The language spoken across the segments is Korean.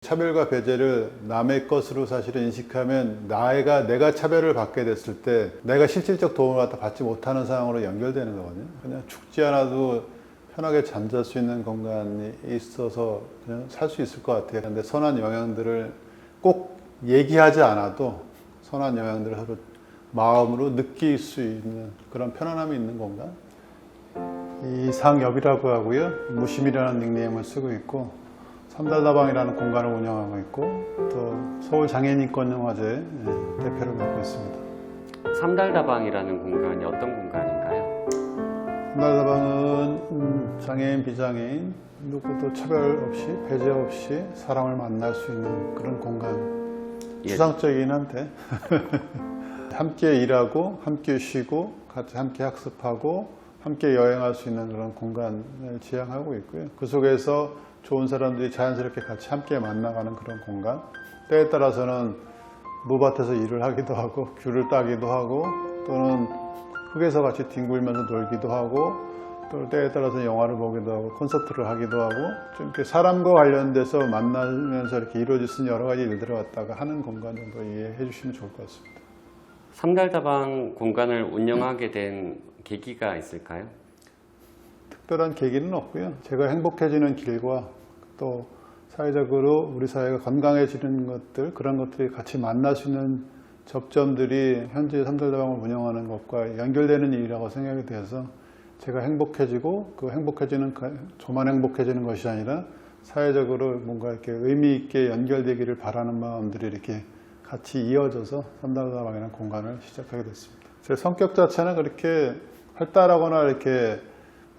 차별과 배제를 남의 것으로 사실은 인식하면 내가 차별을 받게 됐을 때 내가 실질적 도움을 갖다 받지 못하는 상황으로 연결되는 거거든요. 그냥 죽지 않아도 편하게 잠잘 수 있는 공간이 있어서 그냥 살 수 있을 것 같아요. 근데 선한 영향들을 꼭 얘기하지 않아도 선한 영향들을 서로 마음으로 느낄 수 있는 그런 편안함이 있는 공간. 이상엽이라고 하고요. 무심이라는 닉네임을 쓰고 있고 삼달다방이라는 공간을 운영하고 있고 또 서울장애인인권영화제 대표를 맡고 있습니다. 삼달다방이라는 공간이 어떤 공간인가요? 삼달다방은 장애인, 비장애인 누구도 차별 없이 배제 없이 사람을 만날 수 있는 그런 공간. 추상적이긴 한데 함께 일하고 함께 쉬고 같이 함께 학습하고 함께 여행할 수 있는 그런 공간을 지향하고 있고요. 그 속에서 좋은 사람들이 자연스럽게 같이 함께 만나가는 그런 공간. 때에 따라서는 무밭에서 일을 하기도 하고 귤을 따기도 하고 또는 흙에서 같이 뒹굴면서 놀기도 하고 또 때에 따라서 영화를 보기도 하고 콘서트를 하기도 하고 좀 이렇게 사람과 관련돼서 만나면서 이렇게 이루어질 수 있는 여러 가지 일들을 갖다가 하는 공간 정도 이해해 주시면 좋을 것 같습니다. 삼달다방 공간을 운영하게 된 계기가 있을까요? 특별한 계기는 없고요. 제가 행복해지는 길과 또 사회적으로 우리 사회가 건강해지는 것들 그런 것들이 같이 만날 수 있는 접점들이 현재 삼달다방을 운영하는 것과 연결되는 일이라고 생각이 되어서 제가 행복해지고 그 행복해지는 저만 행복해지는 것이 아니라 사회적으로 뭔가 이렇게 의미 있게 연결되기를 바라는 마음들이 이렇게 같이 이어져서 삼달다방이라는 공간을 시작하게 됐습니다. 제 성격 자체는 그렇게 활달하거나 이렇게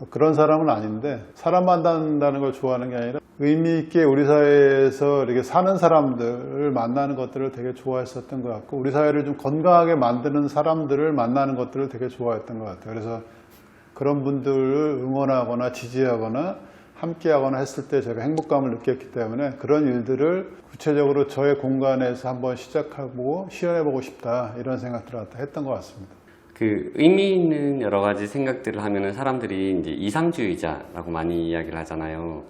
그런 사람은 아닌데 사람 만난다는 걸 좋아하는 게 아니라 의미 있게 우리 사회에서 이렇게 사는 사람들을 만나는 것들을 되게 좋아했었던 것 같고 우리 사회를 좀 건강하게 만드는 사람들을 만나는 것들을 되게 좋아했던 것 같아요. 그래서 그런 분들을 응원하거나 지지하거나 함께하거나 했을 때 제가 행복감을 느꼈기 때문에 그런 일들을 구체적으로 저의 공간에서 한번 시작하고 시연해보고 싶다 이런 생각들을 했던 것 같습니다. 그 의미 있는 여러 가지 생각들을 하면은 사람들이 이제 이상주의자라고 많이 이야기를 하잖아요.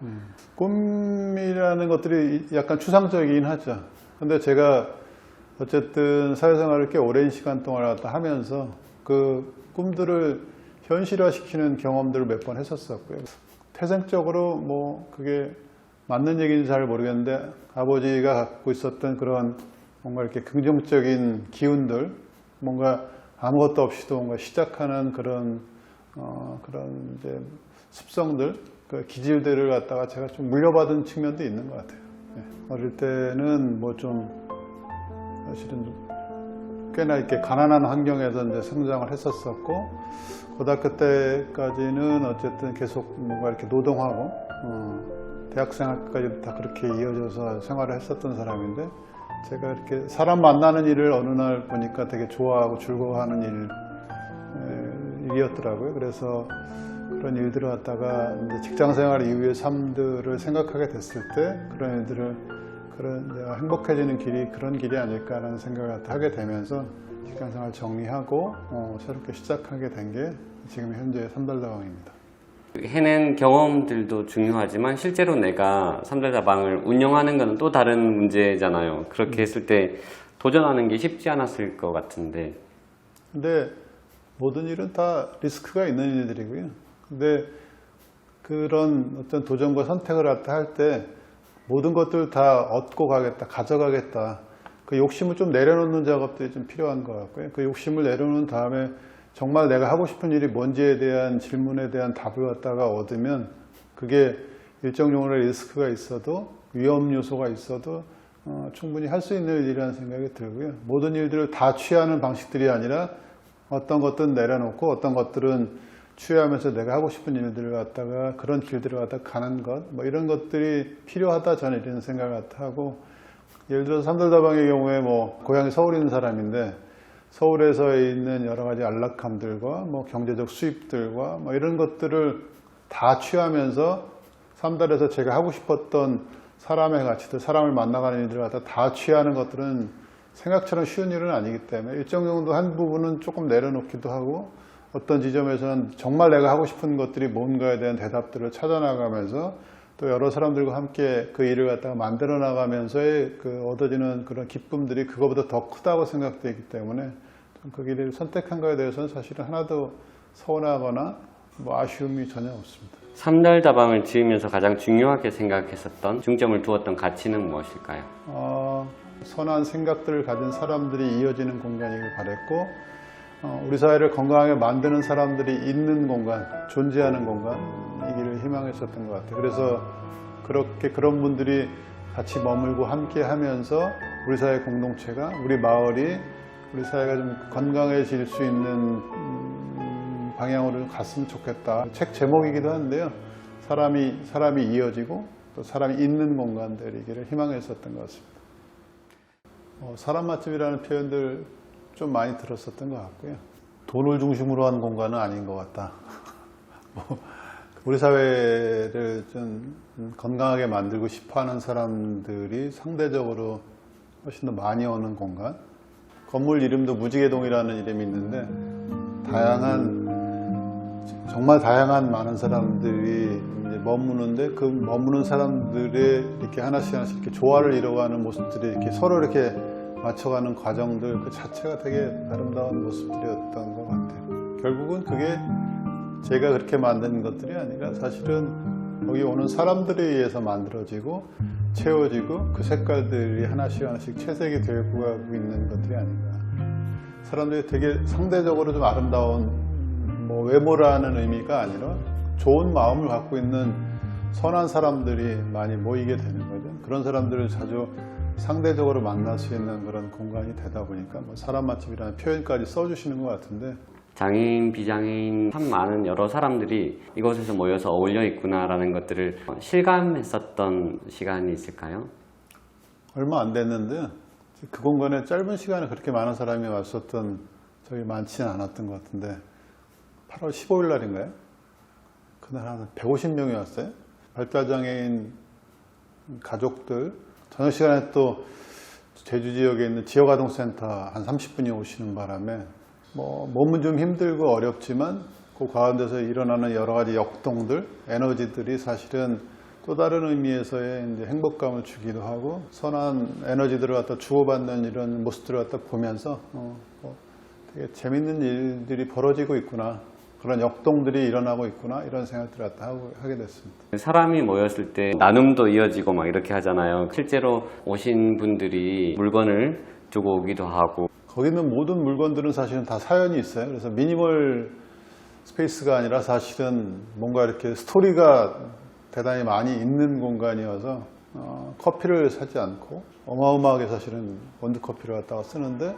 꿈이라는 것들이 약간 추상적이긴 하죠. 근데 제가 어쨌든 사회생활을 꽤 오랜 시간 동안 하면서 그 꿈들을 현실화시키는 경험들을 몇 번 했었었고요. 태생적으로 뭐 그게 맞는 얘기인지 잘 모르겠는데 아버지가 갖고 있었던 그런 뭔가 이렇게 긍정적인 기운들, 뭔가 아무것도 없이도 뭔가 시작하는 그런 이제 습성들, 그 기질들을 갖다가 제가 좀 물려받은 측면도 있는 것 같아요. 어릴 때는 뭐 좀 사실은 꽤나 이렇게 가난한 환경에서 이제 성장을 했었었고 고등학교 때까지는 어쨌든 계속 뭔가 이렇게 노동하고 대학생활까지 다 그렇게 이어져서 생활을 했었던 사람인데 제가 이렇게 사람 만나는 일을 어느 날 보니까 되게 좋아하고 즐거워하는 일이었더라고요. 그래서 그런 일들을 갖다가 이제 직장생활 이후의 삶들을 생각하게 됐을 때 그런 일들을 내가 행복해지는 길이 그런 길이 아닐까라는 생각을 하게 되면서 직장생활 정리하고 새롭게 시작하게 된 게 지금 현재 삼달다방입니다. 해낸 경험들도 중요하지만 실제로 내가 삼달다방을 운영하는 건 또 다른 문제잖아요. 그렇게 했을 때 도전하는 게 쉽지 않았을 것 같은데. 근데 모든 일은 다 리스크가 있는 일들이고요. 근데 그런 어떤 도전과 선택을 할 때 모든 것들 다 얻고 가겠다, 가져가겠다. 그 욕심을 좀 내려놓는 작업들이 좀 필요한 것 같고요. 그 욕심을 내려놓은 다음에 정말 내가 하고 싶은 일이 뭔지에 대한 질문에 대한 답을 갖다가 얻으면 그게 일정 정도의 리스크가 있어도 위험 요소가 있어도 충분히 할 수 있는 일이라는 생각이 들고요. 모든 일들을 다 취하는 방식들이 아니라 어떤 것들은 내려놓고 어떤 것들은 취하면서 내가 하고 싶은 일들을 갖다가 그런 길들을 갖다가 가는 것 뭐 이런 것들이 필요하다 저는 이런 생각을 하고 예를 들어서 삼달다방의 경우에 뭐 고향이 서울에 있는 사람인데 서울에서 있는 여러 가지 안락함들과 뭐 경제적 수입들과 뭐 이런 것들을 다 취하면서 삼달에서 제가 하고 싶었던 사람의 가치들, 사람을 만나가는 일들을 갖다 다 취하는 것들은 생각처럼 쉬운 일은 아니기 때문에 일정 정도 한 부분은 조금 내려놓기도 하고 어떤 지점에서는 정말 내가 하고 싶은 것들이 뭔가에 대한 대답들을 찾아나가면서 또 여러 사람들과 함께 그 일을 갖다가 만들어 나가면서의 그 얻어지는 그런 기쁨들이 그거보다 더 크다고 생각되기 때문에 그 길을 선택한 거에 대해서는 사실은 하나도 서운하거나 뭐 아쉬움이 전혀 없습니다. 삼달다방을 지으면서 가장 중요하게 생각했었던, 중점을 두었던 가치는 무엇일까요? 선한 생각들을 가진 사람들이 이어지는 공간이길 바랬고, 우리 사회를 건강하게 만드는 사람들이 있는 공간, 존재하는 공간이기를 희망했었던 것 같아요. 그래서 그런 분들이 같이 머물고 함께 하면서 우리 사회 공동체가, 우리 마을이, 우리 사회가 좀 건강해질 수 있는 방향으로 갔으면 좋겠다. 책 제목이기도 한데요. 사람이 이어지고 또 사람이 있는 공간들이기를 희망했었던 것 같습니다. 사람 맛집이라는 표현들 좀 많이 들었었던 것 같고요. 돈을 중심으로 한 공간은 아닌 것 같다. 우리 사회를 좀 건강하게 만들고 싶어하는 사람들이 상대적으로 훨씬 더 많이 오는 공간. 건물 이름도 무지개동이라는 이름이 있는데 정말 다양한 많은 사람들이 이제 머무는데 그 머무는 사람들의 이렇게 하나씩 이렇게 조화를 이뤄가는 모습들이 이렇게 서로 이렇게 맞춰가는 과정들 그 자체가 되게 아름다운 모습들이었던 것 같아요. 결국은 그게 제가 그렇게 만든 것들이 아니라 사실은 거기 오는 사람들에 의해서 만들어지고 채워지고 그 색깔들이 하나씩 채색이 되고 가고 있는 것들이 아닌가. 사람들이 되게 상대적으로 좀 아름다운 뭐 외모라는 의미가 아니라 좋은 마음을 갖고 있는 선한 사람들이 많이 모이게 되는 거죠. 그런 사람들을 자주 상대적으로 만날 수 있는 그런 공간이 되다 보니까 뭐 사람 맛집이라는 표현까지 써주시는 것 같은데, 장애인, 비장애인 참 많은 여러 사람들이 이곳에서 모여서 어울려 있구나라는 것들을 실감했었던 시간이 있을까요? 얼마 안 됐는데 그 공간에 짧은 시간에 그렇게 많은 사람이 왔었던 적이 많지는 않았던 것 같은데 8월 15일 날인가요? 그날 한 150명이 왔어요. 발달장애인 가족들, 저녁 시간에 또 제주 지역에 있는 지역아동센터 한 30분이 오시는 바람에 몸은 좀 힘들고 어렵지만 그 가운데서 일어나는 여러 가지 역동들, 에너지들이 사실은 또 다른 의미에서의 이제 행복감을 주기도 하고 선한 에너지들을 갖다 주고받는 이런 모습들을 갖다 보면서 되게 재밌는 일들이 벌어지고 있구나, 그런 역동들이 일어나고 있구나, 이런 생각들을 갖다 하게 됐습니다. 사람이 모였을 때 나눔도 이어지고 막 이렇게 하잖아요. 실제로 오신 분들이 물건을 두고 오기도 하고. 거기 있는 모든 물건들은 사실은 다 사연이 있어요. 그래서 미니멀 스페이스가 아니라 사실은 뭔가 이렇게 스토리가 대단히 많이 있는 공간이어서 커피를 사지 않고 어마어마하게 사실은 원두커피를 갖다가 쓰는데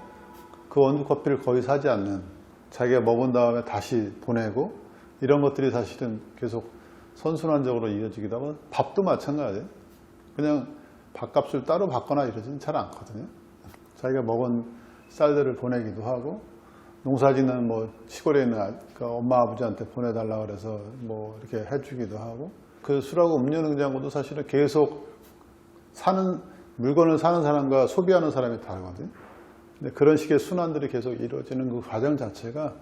그 원두커피를 거의 사지 않는, 자기가 먹은 다음에 다시 보내고 이런 것들이 사실은 계속 선순환적으로 이어지기도 하고, 밥도 마찬가지예요. 그냥 밥값을 따로 받거나 이러지는 잘 않거든요. 자기가 먹은 쌀들을 보내기도 하고, 농사짓는 시골에 있는 엄마 아버지한테 보내달라 그래서 이렇게 해주기도 하고, 그 술하고 음료 냉장고도 사실은 계속 물건을 사는 사람과 소비하는 사람이 다르거든요. 근데 그런 식의 순환들이 계속 이루어지는 그 과정 자체가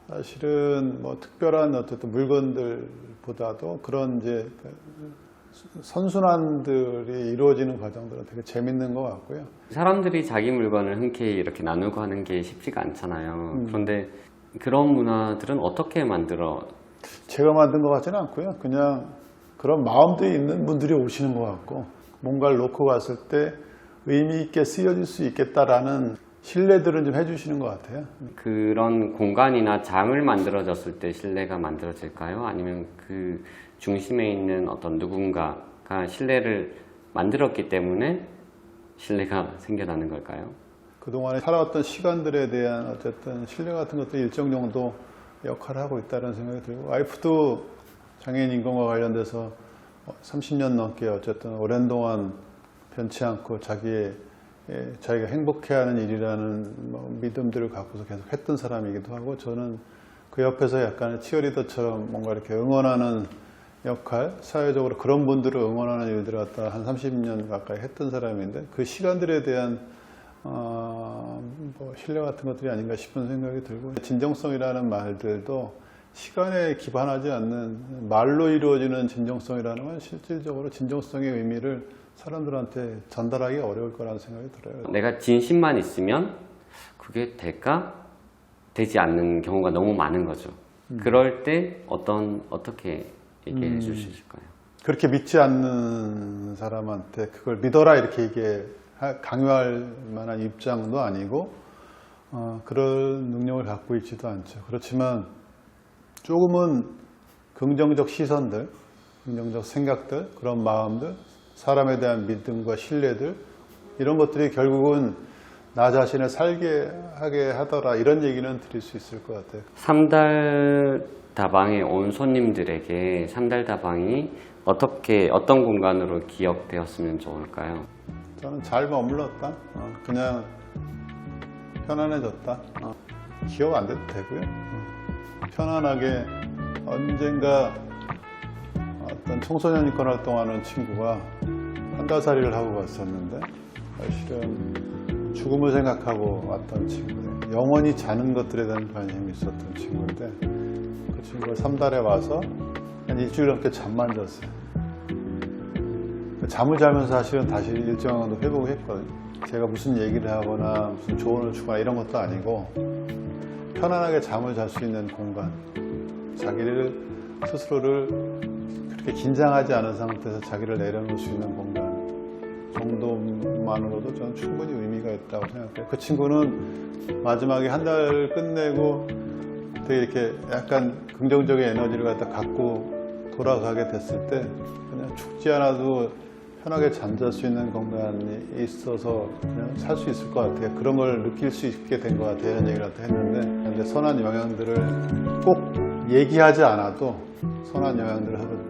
사실은 특별한 어쨌든 물건들보다도 그런 이제 선순환들이 이루어지는 과정들은 되게 재밌는 것 같고요. 사람들이 자기 물건을 흔쾌히 이렇게 나누고 하는 게 쉽지가 않잖아요. 그런데 그런 문화들은 어떻게 만들어? 제가 만든 것 같지는 않고요. 그냥 그런 마음들이 있는 분들이 오시는 것 같고, 뭔가를 놓고 갔을 때 의미 있게 쓰여질 수 있겠다라는 신뢰들은 좀 해주시는 것 같아요. 그런 공간이나 장을 만들어졌을 때 신뢰가 만들어질까요? 아니면 그 중심에 있는 어떤 누군가가 신뢰를 만들었기 때문에 신뢰가 생겨나는 걸까요? 그동안에 살아왔던 시간들에 대한 어쨌든 신뢰 같은 것들이 일정 정도 역할을 하고 있다는 생각이 들고, 와이프도 장애인 인권과 관련돼서 30년 넘게 어쨌든 오랜 동안 변치 않고 자기가 행복해하는 일이라는 믿음들을 갖고서 계속 했던 사람이기도 하고, 저는 그 옆에서 약간의 치어리더처럼 뭔가 이렇게 응원하는 역할, 사회적으로 그런 분들을 응원하는 일들을 갖다 한 30년 가까이 했던 사람인데, 그 시간들에 대한 신뢰 같은 것들이 아닌가 싶은 생각이 들고, 진정성이라는 말들도 시간에 기반하지 않는 말로 이루어지는 진정성이라는 건 실질적으로 진정성의 의미를 사람들한테 전달하기 어려울 거라는 생각이 들어요. 내가 진심만 있으면 그게 될까? 되지 않는 경우가 너무 많은 거죠. 그럴 때 어떻게 얘기해 주실까요? 그렇게 믿지 않는 사람한테 그걸 믿어라 이렇게 강요할 만한 입장도 아니고 그런 능력을 갖고 있지도 않죠. 그렇지만 조금은 긍정적 시선들, 긍정적 생각들, 그런 마음들, 사람에 대한 믿음과 신뢰들 이런 것들이 결국은 나 자신을 살게 하게 하더라 이런 얘기는 드릴 수 있을 것 같아요. 3달 다방에 온 손님들에게 3달 다방이 어떤 공간으로 기억되었으면 좋을까요? 저는 잘 머물렀다. 그냥 편안해졌다. 기억 안 돼도 되고요. 편안하게 언젠가 어떤 청소년 인권 활동하는 친구가 한 달 살이를 하고 갔었는데 사실은 죽음을 생각하고 왔던 친구예요. 영원히 자는 것들에 대한 관심이 있었던 친구인데 그 친구가 3달에 와서 한 일주일 넘게 잠만 잤어요. 잠을 자면서 사실은 다시 일정도 회복을 했거든요. 제가 무슨 얘기를 하거나 무슨 조언을 주거나 이런 것도 아니고 편안하게 잠을 잘 수 있는 공간, 자기를 스스로를 그렇게 긴장하지 않은 상태에서 자기를 내려놓을 수 있는 공간 정도만으로도 저는 충분히 의미가 있다고 생각해요. 그 친구는 마지막에 한 달 끝내고 되게 이렇게 약간 긍정적인 에너지를 갖고 돌아가게 됐을 때 그냥 죽지 않아도 편하게 잠잘 수 있는 공간이 있어서 그냥 살 수 있을 것 같아요. 그런 걸 느낄 수 있게 된 것 같아요. 이런 얘기를 했는데 근데 선한 영향들을 꼭 얘기하지 않아도 선한 영향들을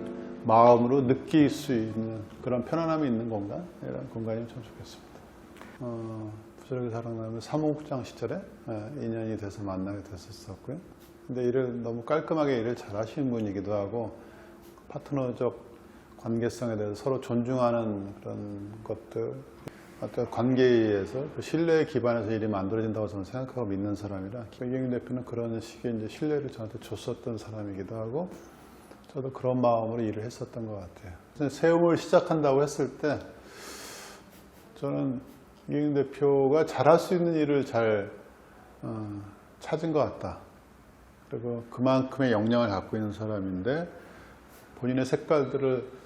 마음으로 느낄 수 있는 그런 편안함이 있는 공간 이런 공간이면 참 좋겠습니다. 부지런히 사랑나면 사무국장 시절에 인연이 돼서 만나게 됐었고요. 근데 일을 너무 깔끔하게 일을 잘 하시는 분이기도 하고 파트너적 관계성에 대해서 서로 존중하는 그런 것들 어떤 관계에 의해서 그 신뢰에 기반해서 일이 만들어진다고 저는 생각하고 믿는 사람이라 이경윤 대표는 그런 식의 이제 신뢰를 저한테 줬었던 사람이기도 하고 저도 그런 마음으로 일을 했었던 것 같아요. 세움을 시작한다고 했을 때 저는 이경윤 대표가 잘할 수 있는 일을 잘 찾은 것 같다. 그리고 그만큼의 역량을 갖고 있는 사람인데 본인의 색깔들을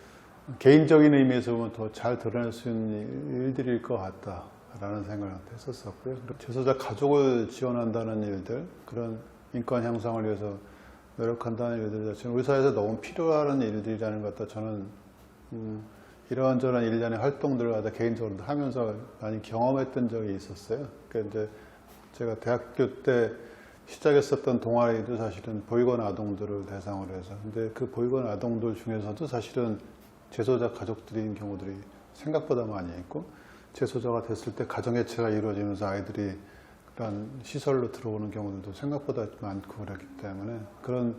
개인적인 의미에서 보면 더 잘 드러낼 수 있는 일들일 것 같다라는 생각을 했었었고요. 재소자 가족을 지원한다는 일들, 그런 인권 향상을 위해서 노력한다는 일들 자체는 우리 사회에서 너무 필요한 일들이라는 것 같다. 저는 이러한저러한 일련의 활동들을 갖다 개인적으로 하면서 많이 경험했던 적이 있었어요. 그러니까 이제 제가 대학교 때 시작했었던 동아리도 사실은 보육원 아동들을 대상으로 해서 근데 그 보육원 아동들 중에서도 사실은 재소자 가족들인 경우들이 생각보다 많이 있고 재소자가 됐을 때 가정해체가 이루어지면서 아이들이 그런 시설로 들어오는 경우들도 생각보다 많고 그렇기 때문에 그런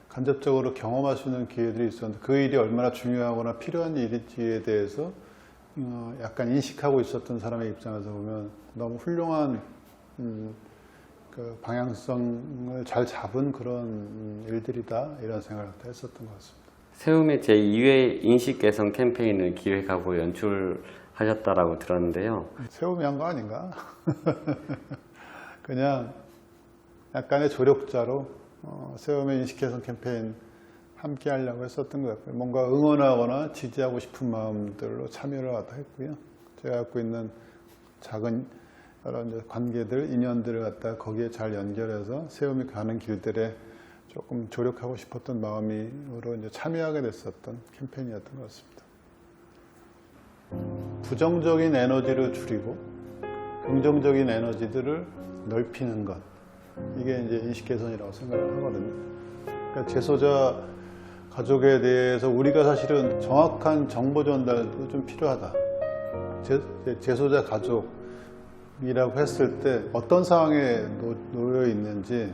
간접적으로 경험할 수 있는 기회들이 있었는데 그 일이 얼마나 중요하거나 필요한 일인지에 대해서 약간 인식하고 있었던 사람의 입장에서 보면 너무 훌륭한 그 방향성을 잘 잡은 그런 일들이다 이런 생각을 했었던 것 같습니다. 세움의 제2회 인식개선 캠페인을 기획하고 연출하셨다라고 들었는데요. 세움이 한 거 아닌가? 그냥 약간의 조력자로 세움의 인식개선 캠페인 함께 하려고 했었던 것 같고요. 뭔가 응원하거나 지지하고 싶은 마음들로 참여를 했고요. 제가 갖고 있는 작은 여러 이제 관계들, 인연들을 갖다 거기에 잘 연결해서 세움이 가는 길들에 조금 조력하고 싶었던 마음으로 이제 참여하게 됐었던 캠페인이었던 것 같습니다. 부정적인 에너지를 줄이고 긍정적인 에너지들을 넓히는 것. 이게 이제 인식개선이라고 생각을 하거든요. 그러니까 재소자 가족에 대해서 우리가 사실은 정확한 정보 전달도 좀 필요하다. 재소자 가족이라고 했을 때 어떤 상황에 놓여 있는지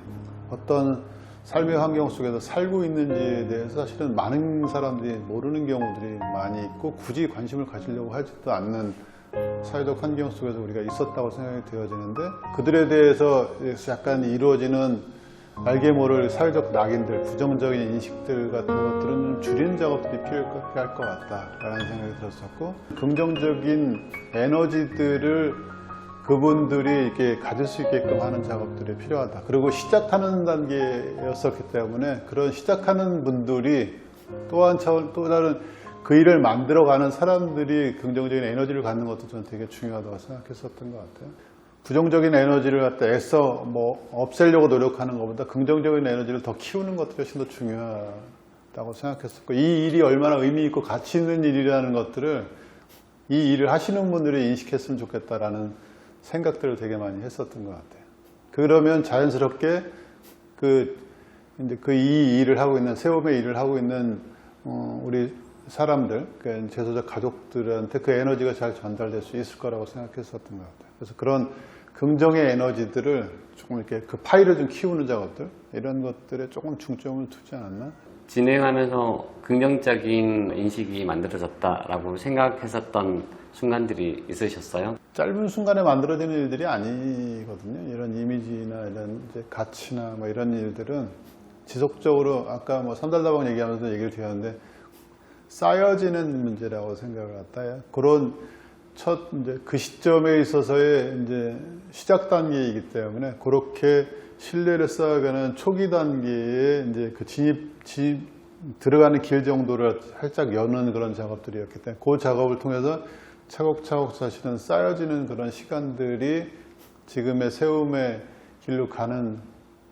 어떤 삶의 환경 속에서 살고 있는지에 대해서 사실은 많은 사람들이 모르는 경우들이 많이 있고 굳이 관심을 가지려고 하지도 않는 사회적 환경 속에서 우리가 있었다고 생각이 되어지는데 그들에 대해서 약간 이루어지는 알게 모를 사회적 낙인들, 부정적인 인식들 같은 것들은 좀 줄이는 작업들이 필요할 것 같다라는 생각이 들었었고, 긍정적인 에너지들을 그분들이 이렇게 가질 수 있게끔 하는 작업들이 필요하다. 그리고 시작하는 단계였었기 때문에 그런 시작하는 분들이 또한 차원, 또 다른 그 일을 만들어가는 사람들이 긍정적인 에너지를 갖는 것도 저는 되게 중요하다고 생각했었던 것 같아요. 부정적인 에너지를 갖다 애써 없애려고 노력하는 것보다 긍정적인 에너지를 더 키우는 것들이 훨씬 더 중요하다고 생각했었고, 이 일이 얼마나 의미 있고 가치 있는 일이라는 것들을 이 일을 하시는 분들이 인식했으면 좋겠다라는 생각들을 되게 많이 했었던 것 같아요. 그러면 자연스럽게 이 일을 하고 있는, 세움의 일을 하고 있는 우리 사람들, 재소자 가족들한테 그 에너지가 잘 전달될 수 있을 거라고 생각했었던 것 같아요. 그래서 그런 긍정의 에너지들을 조금 이렇게 그 파일을 좀 키우는 작업들, 이런 것들에 조금 중점을 두지 않았나? 진행하면서 긍정적인 인식이 만들어졌다라고 생각했었던 순간들이 있으셨어요? 짧은 순간에 만들어지는 일들이 아니거든요. 이런 이미지나 이런 이제 가치나 뭐 이런 일들은 지속적으로, 아까 뭐 삼달다방 얘기하면서 얘기를 드렸는데, 쌓여지는 문제라고 생각을 했다. 그런 이제 그 시점에 있어서의 이제 시작 단계이기 때문에 그렇게 신뢰를 쌓아가는 초기 단계에 이제 그 들어가는 길 정도를 살짝 여는 그런 작업들이었기 때문에 그 작업을 통해서 차곡차곡 사실은 쌓여지는 그런 시간들이 지금의 세움의 길로 가는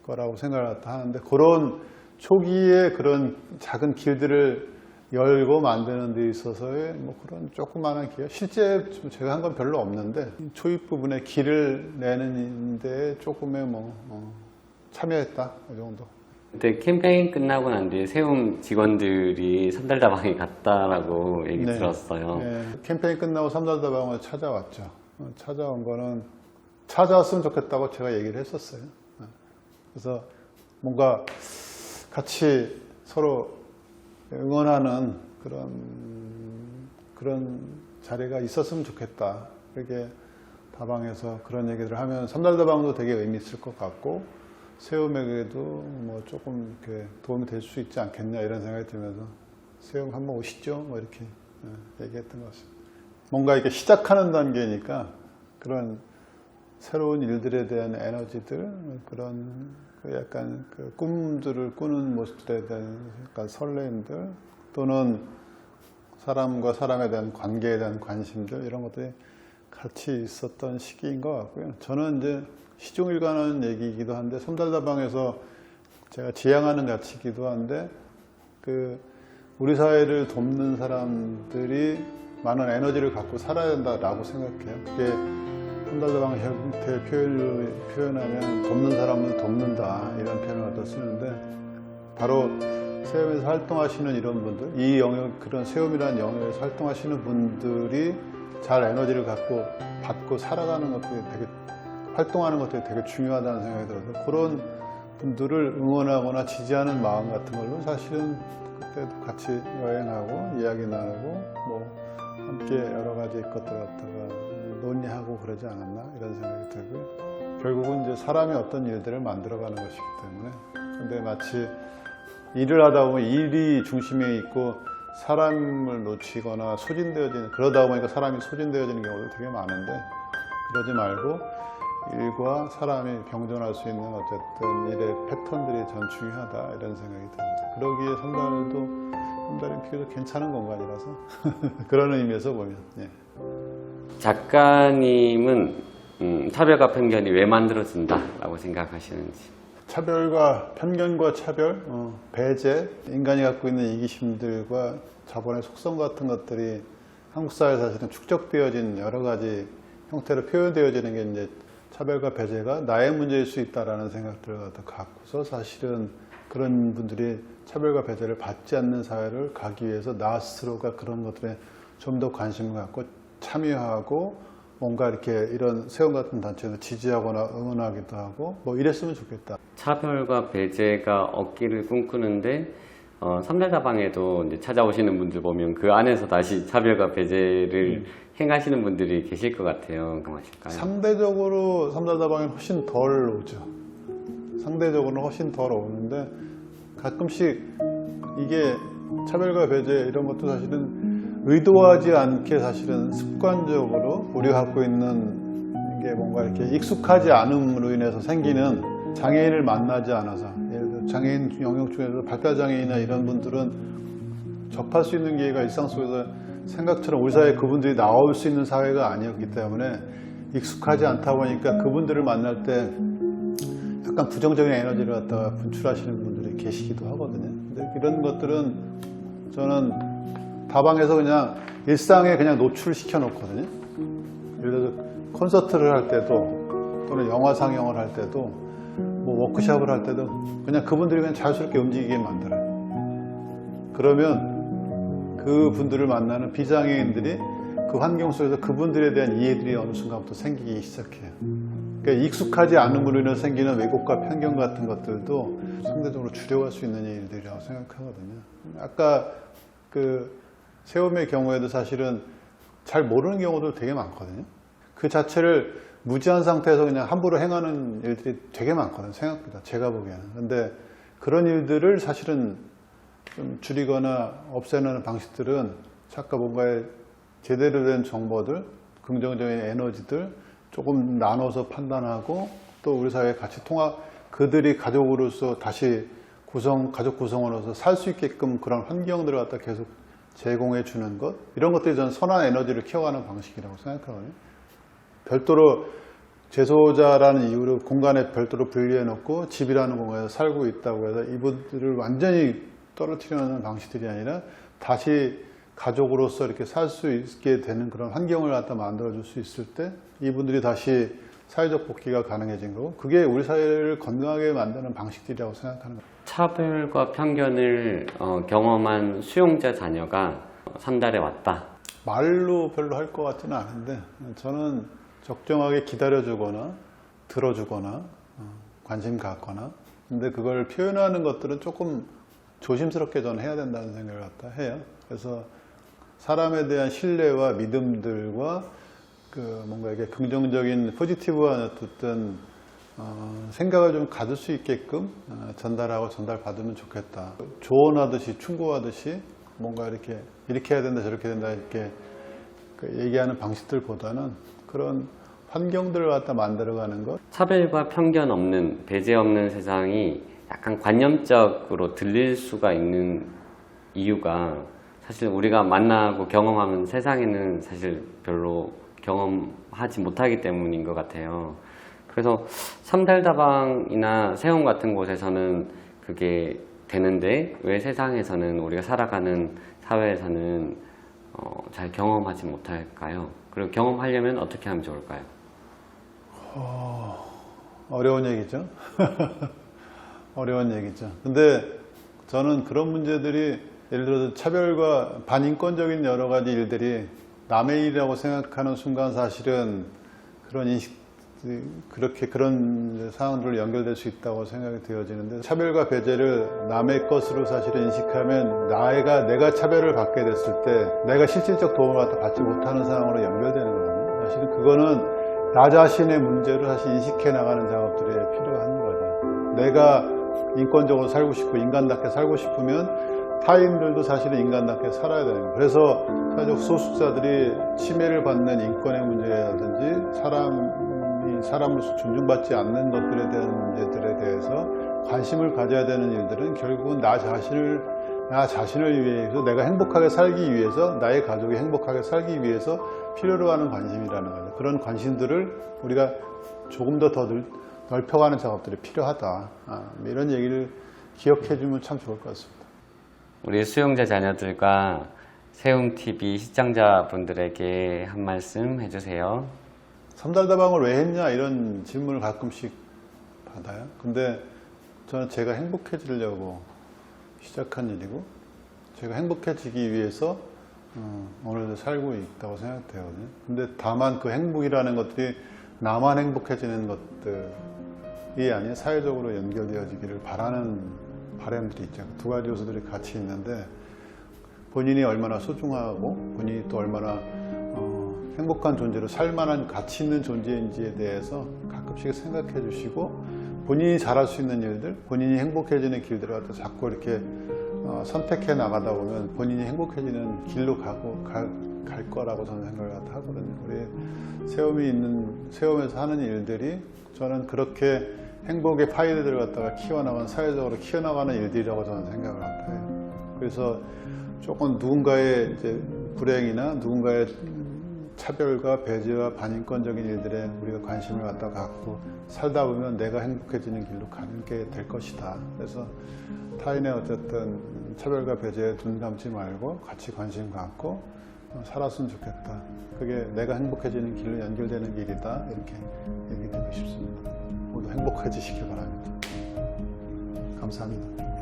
거라고 생각을 하는데, 그런 초기에 그런 작은 길들을 열고 만드는 데 있어서의 뭐 그런 조그마한 기회, 실제 제가 한 건 별로 없는데 초입 부분에 길을 내는 데 조금의 참여했다, 이 정도. 그때 캠페인 끝나고 난 뒤에 세움 직원들이 삼달다방에 갔다라고 얘기 네. 들었어요. 네. 캠페인 끝나고 삼달다방을 찾아왔죠. 찾아온 거는 찾아왔으면 좋겠다고 제가 얘기를 했었어요. 그래서 뭔가 같이 서로 응원하는 그런 자리가 있었으면 좋겠다. 이렇게 다방에서 그런 얘기를 하면 삼달다방도 되게 의미 있을 것 같고, 세움에게도 뭐 조금 이렇게 도움이 될 수 있지 않겠냐 이런 생각이 들면서 세움 한번 오시죠, 뭐 이렇게 얘기했던 것 같습니다. 뭔가 이렇게 시작하는 단계니까 그런 새로운 일들에 대한 에너지들, 그런 약간 그 꿈들을 꾸는 모습들에 대한 약간 설레임들, 또는 사람과 사람에 대한 관계에 대한 관심들, 이런 것들이 같이 있었던 시기인 것 같고요. 저는 이제 시종일관한 얘기이기도 한데, 삼달다방에서 제가 지향하는 가치이기도 한데, 우리 사회를 돕는 사람들이 많은 에너지를 갖고 살아야 된다라고 생각해요. 그게 삼달다방 형태의 표현하면 돕는 사람은 돕는다, 이런 표현을 갖다 쓰는데, 바로 세움에서 활동하시는 이런 분들, 이 영역, 그런 세움이라는 영역에서 활동하시는 분들이 잘 에너지를 받고 살아가는 것들이 활동하는 것들이 되게 중요하다는 생각이 들어서, 그런 분들을 응원하거나 지지하는 마음 같은 걸로 사실은 그때도 같이 여행하고 이야기 나누고 함께 여러 가지 것들 갖다가 논의하고 그러지 않았나, 이런 생각이 들고요. 결국은 이제 사람이 어떤 일들을 만들어가는 것이기 때문에, 근데 마치 일을 하다 보면 일이 중심에 있고 사람을 놓치거나 그러다 보니까 사람이 소진되어지는 경우도 되게 많은데, 그러지 말고 일과 사람이 병존할 수 있는 어쨌든 일의 패턴들이 전 중요하다, 이런 생각이 듭니다. 그러기에 삼달은 비교적 괜찮은 공간이라서 그런 의미에서 보면. 예. 작가님은 차별과 편견이 왜 만들어진다라고 생각하시는지? 차별과 편견과 배제, 인간이 갖고 있는 이기심들과 자본의 속성 같은 것들이 한국 사회에 사실은 축적되어진 여러 가지 형태로 표현되어지는 게 이제 차별과 배제가 나의 문제일 수 있다라는 생각들을 갖고서 사실은 그런 분들이 차별과 배제를 받지 않는 사회를 가기 위해서 나 스스로가 그런 것들에 좀 더 관심을 갖고 참여하고 뭔가 이렇게 이런 세움 같은 단체에서 지지하거나 응원하기도 하고 이랬으면 좋겠다. 차별과 배제가 없기를 꿈꾸는데 삼달다방에도 이제 찾아오시는 분들 보면 그 안에서 다시 차별과 배제를 행하시는 분들이 계실 것 같아요. 그러실까요? 상대적으로 삼달다방에 훨씬 덜 오죠. 상대적으로는 훨씬 덜 오는데 가끔씩 이게 차별과 배제 이런 것도 사실은 의도하지 않게 사실은 습관적으로 우리가 갖고 있는 이게 뭔가 이렇게 익숙하지 않음으로 인해서 생기는 장애인을 만나지 않아서, 예를 들어 장애인 영역 중에서 발달장애인이나 이런 분들은 접할 수 있는 기회가 일상 속에서 생각처럼 우리 사회에 그분들이 나올 수 있는 사회가 아니었기 때문에 익숙하지 않다 보니까 그분들을 만날 때 약간 부정적인 에너지를 갖다가 분출하시는 분들이 계시기도 하거든요. 근데 이런 것들은 저는 다방에서 그냥 일상에 그냥 노출시켜 놓거든요. 예를 들어서 콘서트를 할 때도 또는 영화 상영을 할 때도 뭐 워크숍을 할 때도 그냥 그분들이 그냥 자유스럽게 움직이게 만들어요. 그러면 그 분들을 만나는 비장애인들이 그 환경 속에서 그분들에 대한 이해들이 어느 순간부터 생기기 시작해요. 그러니까 익숙하지 않음으로 인해서 생기는 왜곡과 편견 같은 것들도 상대적으로 줄여갈 수 있는 일들이라고 생각하거든요. 아까 그 세움의 경우에도 사실은 잘 모르는 경우도 되게 많거든요. 그 자체를 무지한 상태에서 그냥 함부로 행하는 일들이 되게 많거든요. 생각보다 제가 보기에는. 근데 그런 일들을 사실은 좀 줄이거나 없애는 방식들은 아까 뭔가에 제대로 된 정보들, 긍정적인 에너지들 조금 나눠서 판단하고 또 우리 사회에 같이 그들이 가족으로서 다시 가족 구성원으로서 살 수 있게끔 그런 환경들을 갖다 계속 제공해 주는 것, 이런 것들이 저는 선한 에너지를 키워가는 방식이라고 생각하거든요. 별도로 재소자라는 이유로 공간에 별도로 분리해 놓고 집이라는 공간에서 살고 있다고 해서 이분들을 완전히 떨어뜨리는 방식들이 아니라 다시 가족으로서 이렇게 살 수 있게 되는 그런 환경을 갖다 만들어줄 수 있을 때 이분들이 다시 사회적 복귀가 가능해진 거고, 그게 우리 사회를 건강하게 만드는 방식들이라고 생각하는 거예요. 차별과 편견을 경험한 수용자 자녀가 산달에 왔다. 말로 별로 할 것 같지는 않은데 저는 적정하게 기다려주거나 들어주거나 관심 갖거나, 근데 그걸 표현하는 것들은 조금 조심스럽게 저는 해야 된다는 생각을 갖다 해요. 그래서 사람에 대한 신뢰와 믿음들과 뭔가 이게 긍정적인 포지티브한 어떤 생각을 좀 가질 수 있게끔 전달하고 전달받으면 좋겠다. 조언하듯이 충고하듯이 뭔가 이렇게 해야 된다 저렇게 된다 이렇게 얘기하는 방식들보다는 그런 환경들을 갖다 만들어가는 것. 차별과 편견 없는, 배제 없는 세상이 약간 관념적으로 들릴 수가 있는 이유가 사실 우리가 만나고 경험하는 세상에는 사실 별로 경험하지 못하기 때문인 것 같아요. 그래서 삼달다방이나 세움 같은 곳에서는 그게 되는데 왜 세상에서는, 우리가 살아가는 사회에서는 잘 경험하지 못할까요? 그리고 경험하려면 어떻게 하면 좋을까요? 어려운 얘기죠. 어려운 얘기죠. 근데 저는 그런 문제들이 예를 들어서 차별과 반인권적인 여러 가지 일들이 남의 일이라고 생각하는 순간 사실은 그런 그런 상황들로 연결될 수 있다고 생각이 되어지는데, 차별과 배제를 남의 것으로 사실은 인식하면 내가 차별을 받게 됐을 때 내가 실질적 도움을 갖다 받지 못하는 상황으로 연결되는 거거든요. 사실은 그거는 나 자신의 문제를 사실 인식해 나가는 작업들이 필요한 거죠. 내가 인권적으로 살고 싶고 인간답게 살고 싶으면 타인들도 사실은 인간답게 살아야 되는 거예요. 그래서 사회적 소수자들이 침해를 받는 인권의 문제라든지 사람으로서 존중받지 않는 것들에 대한 문제들에 대해서 관심을 가져야 되는 일들은 결국은 나 자신을 위해서, 내가 행복하게 살기 위해서, 나의 가족이 행복하게 살기 위해서 필요로 하는 관심이라는 거죠. 그런 관심들을 우리가 조금 더 넓혀가는 작업들이 필요하다. 이런 얘기를 기억해 주면 참 좋을 것 같습니다. 우리 수용자 자녀들과 세움TV 시청자분들에게 한 말씀 해주세요. 삼달다방을 왜 했냐 이런 질문을 가끔씩 받아요. 근데 저는 제가 행복해지려고 시작한 일이고, 제가 행복해지기 위해서 오늘도 살고 있다고 생각되거든요. 근데 다만 그 행복이라는 것들이 나만 행복해지는 것들이 아니라 사회적으로 연결되어지기를 바라는 바람들이 있죠. 두 가지 요소들이 같이 있는데, 본인이 얼마나 소중하고 본인이 또 얼마나 행복한 존재로 살만한 가치 있는 존재인지에 대해서 가끔씩 생각해 주시고, 본인이 잘할 수 있는 일들, 본인이 행복해지는 길들을 갖다 자꾸 이렇게 선택해 나가다 보면 본인이 행복해지는 길로 갈 거라고 저는 생각을 하거든요. 우리 세움에서 하는 일들이 저는 그렇게 행복의 파이들을 갖다가 키워나가는, 사회적으로 키워나가는 일들이라고 저는 생각을 해요. 그래서 조금 누군가의 이제 불행이나 누군가의 차별과 배제와 반인권적인 일들에 우리가 관심을 갖고 살다 보면 내가 행복해지는 길로 가는 게 될 것이다. 그래서 타인의 어쨌든 차별과 배제에 눈 감지 말고 같이 관심 갖고 살았으면 좋겠다. 그게 내가 행복해지는 길로 연결되는 길이다. 이렇게 얘기드리고 싶습니다. 모두 행복해지시길 바랍니다. 감사합니다.